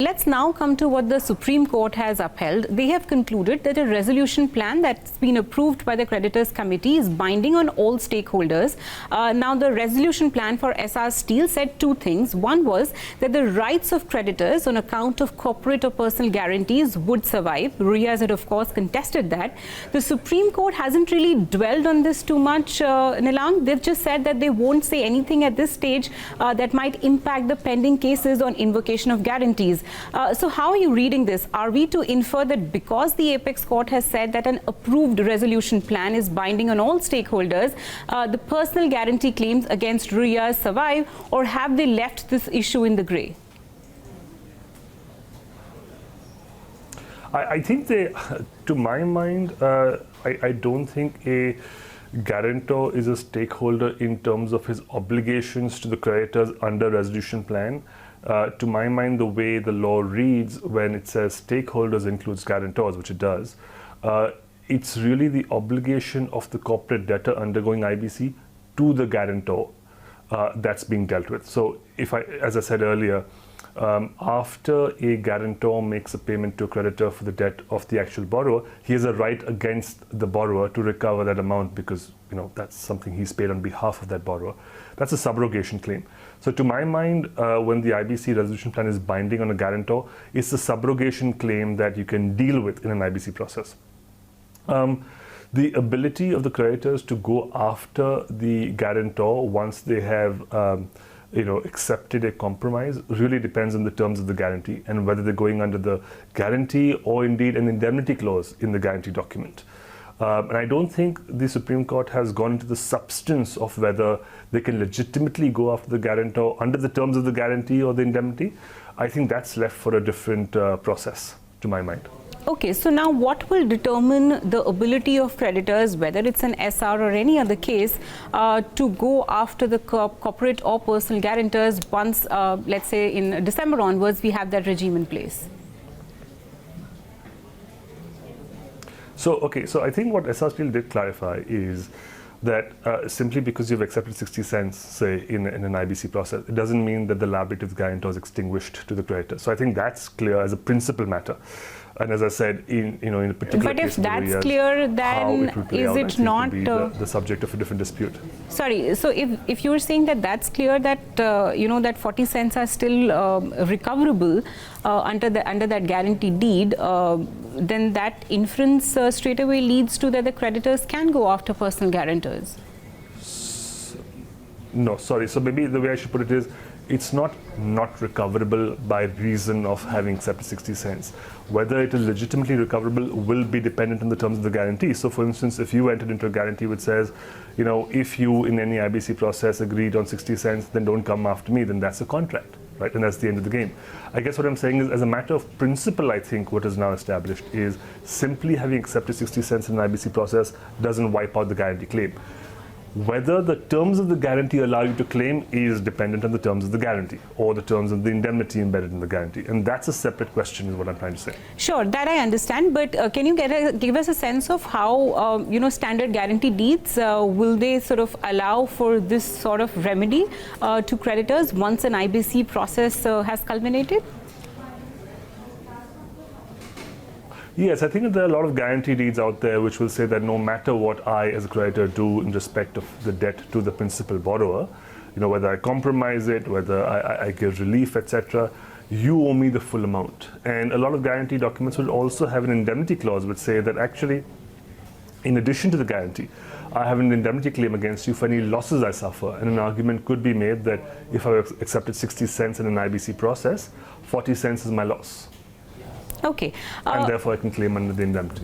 Let's now come to what the Supreme Court has upheld. They have concluded that a resolution plan that's been approved by the Creditors Committee is binding on all stakeholders. Now, the resolution plan for Essar Steel said two things. One was that the rights of creditors on account of corporate or personal guarantees would survive. Riaz had, of course, contested that. The Supreme Court hasn't really dwelled on this too much, Nilang. They've just said that they won't say anything at this stage that might impact the pending cases on invocation of guarantees. So how are you reading this? Are we to infer that because the Apex Court has said that an approved resolution plan is binding on all stakeholders, the personal guarantee claims against Riaz survive, or have they left this issue in the grey? I think they, to my mind, I don't think a guarantor is a stakeholder in terms of his obligations to the creditors under resolution plan. To my mind, the way the law reads when it says stakeholders includes guarantors, which it does, it's really the obligation of the corporate debtor undergoing IBC to the guarantor that's being dealt with. So as I said earlier, after a guarantor makes a payment to a creditor for the debt of the actual borrower, he has a right against the borrower to recover that amount because that's something he's paid on behalf of that borrower. That's a subrogation claim. So to my mind, when the IBC resolution plan is binding on a guarantor, it's a subrogation claim that you can deal with in an IBC process. The ability of the creditors to go after the guarantor once they have accepted a compromise really depends on the terms of the guarantee and whether they're going under the guarantee or indeed an indemnity clause in the guarantee document. And I don't think the Supreme Court has gone into the substance of whether they can legitimately go after the guarantor under the terms of the guarantee or the indemnity. I think that's left for a different process, to my mind. Okay, so now what will determine the ability of creditors, whether it's an Essar or any other case, to go after the corporate or personal guarantors once, let's say in December onwards, we have that regime in place? So I think what Essar Steel did clarify is that simply because you've accepted 60 cents, say, in an IBC process, it doesn't mean that the liability of the guarantor is extinguished to the creditor. So I think that's clear as a principal matter. And as I said, in a particular but case, if that's clear, then is it not the subject of a different dispute? Sorry. So if you're saying that that's clear, that that 40 cents are still recoverable under that guarantee deed, then that inference straight away leads to that the creditors can go after personal guarantors. No, sorry. So maybe the way I should put it is, it's not recoverable by reason of having accepted 60 cents. Whether it is legitimately recoverable will be dependent on the terms of the guarantee. So for instance, if you entered into a guarantee which says, if you in any IBC process agreed on 60 cents, then don't come after me, then that's a contract, right? And that's the end of the game. I guess what I'm saying is, as a matter of principle, I think what is now established is simply having accepted 60 cents in an IBC process doesn't wipe out the guarantee claim. Whether the terms of the guarantee allow you to claim is dependent on the terms of the guarantee or the terms of the indemnity embedded in the guarantee. And that's a separate question is what I'm trying to say. Sure, that I understand. But can you give us a sense of how, standard guarantee deeds, will they sort of allow for this sort of remedy to creditors once an IBC process has culminated? Yes, I think there are a lot of guarantee deeds out there which will say that no matter what I as a creditor do in respect of the debt to the principal borrower, whether I compromise it, whether I give relief, etc., you owe me the full amount. And a lot of guarantee documents will also have an indemnity clause which say that actually, in addition to the guarantee, I have an indemnity claim against you for any losses I suffer. And an argument could be made that if I accepted 60 cents in an IBC process, 40 cents is my loss. Okay. And therefore I can claim under the indemnity.